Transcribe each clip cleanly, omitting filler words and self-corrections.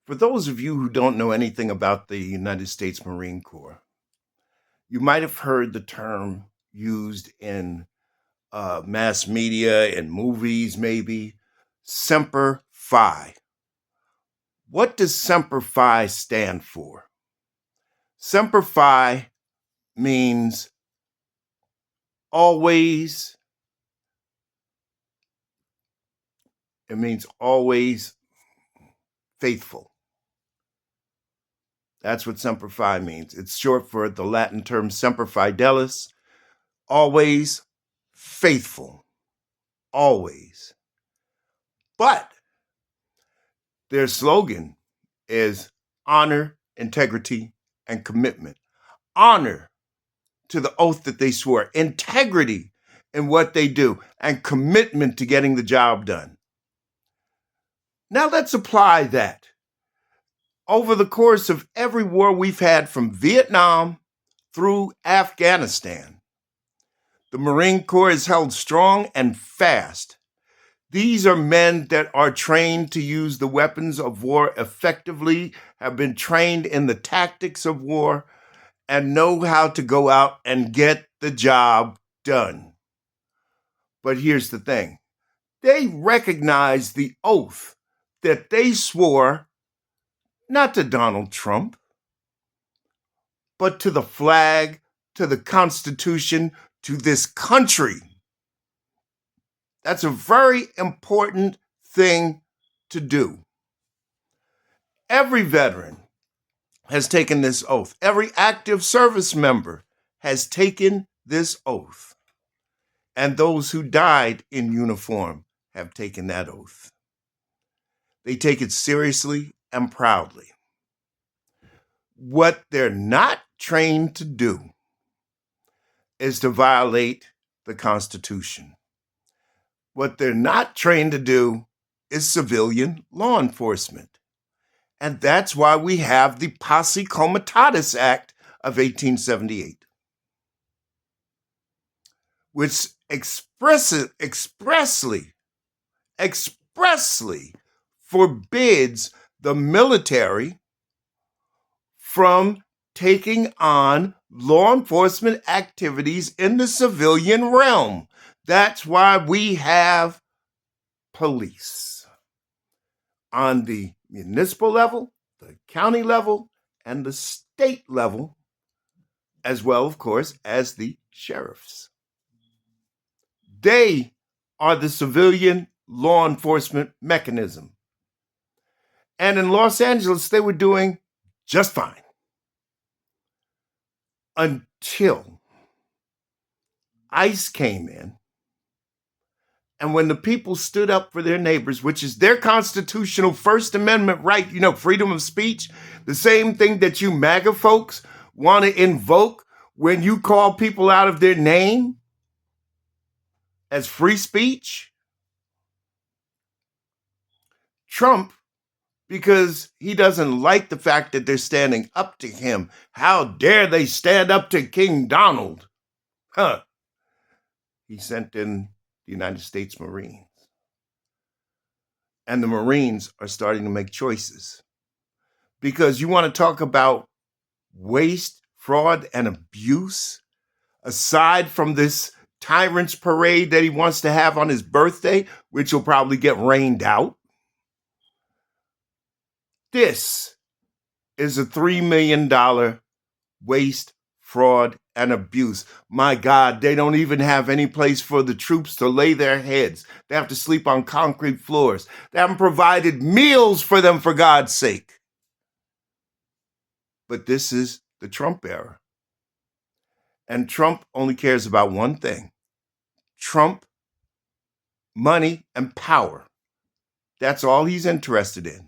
For those of you who don't know anything about the United States Marine Corps, you might have heard the term used in mass media and movies, maybe Semper Fi. What does Semper Fi stand for? Semper Fi means always, it means always faithful. That's what Semper Fi means. It's short for the Latin term Semper Fidelis, always faithful, always. But their slogan is honor, integrity, and commitment. Honor to the oath that they swore, integrity in what they do, and commitment to getting the job done. Now let's apply that. Over the course of every war we've had from Vietnam through Afghanistan, the Marine Corps is held strong and fast. These are men that are trained to use the weapons of war effectively, have been trained in the tactics of war, and know how to go out and get the job done. But here's the thing. They recognize the oath that they swore not to Donald Trump, but to the flag, to the Constitution, to this country. That's a very important thing to do. Every veteran has taken this oath. Every active service member has taken this oath. And those who died in uniform have taken that oath. They take it seriously and proudly. What they're not trained to do is to violate the Constitution. What they're not trained to do is civilian law enforcement. And that's why we have the Posse Comitatus Act of 1878, which expressly forbids the military from taking on law enforcement activities in the civilian realm. That's why we have police on the municipal level, the county level, and the state level, as well, of course, as the sheriffs. They are the civilian law enforcement mechanism. And in Los Angeles, they were doing just fine. Until ICE came in. And when the people stood up for their neighbors, which is their constitutional First Amendment right, freedom of speech, the same thing that you MAGA folks want to invoke when you call people out of their name as free speech. Trump, because he doesn't like the fact that they're standing up to him. How dare they stand up to King Donald? He sent in the United States Marines. And the Marines are starting to make choices. Because you want to talk about waste, fraud, and abuse, aside from this tyrant's parade that he wants to have on his birthday, which will probably get rained out. This is a $3 million waste, fraud, and abuse. My God, they don't even have any place for the troops to lay their heads. They have to sleep on concrete floors. They haven't provided meals for them, for God's sake. But this is the Trump era. And Trump only cares about one thing. Trump, money, and power. That's all he's interested in.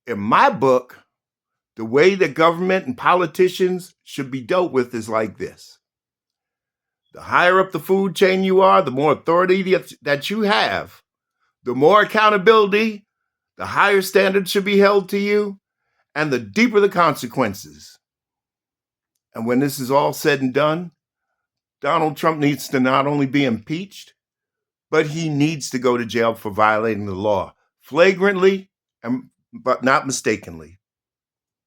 In my book, the way that government and politicians should be dealt with is like this. The higher up the food chain you are, the more authority that you have, the more accountability, the higher standards should be held to you, and the deeper the consequences. And when this is all said and done, Donald Trump needs to not only be impeached, but he needs to go to jail for violating the law flagrantly and but not mistakenly.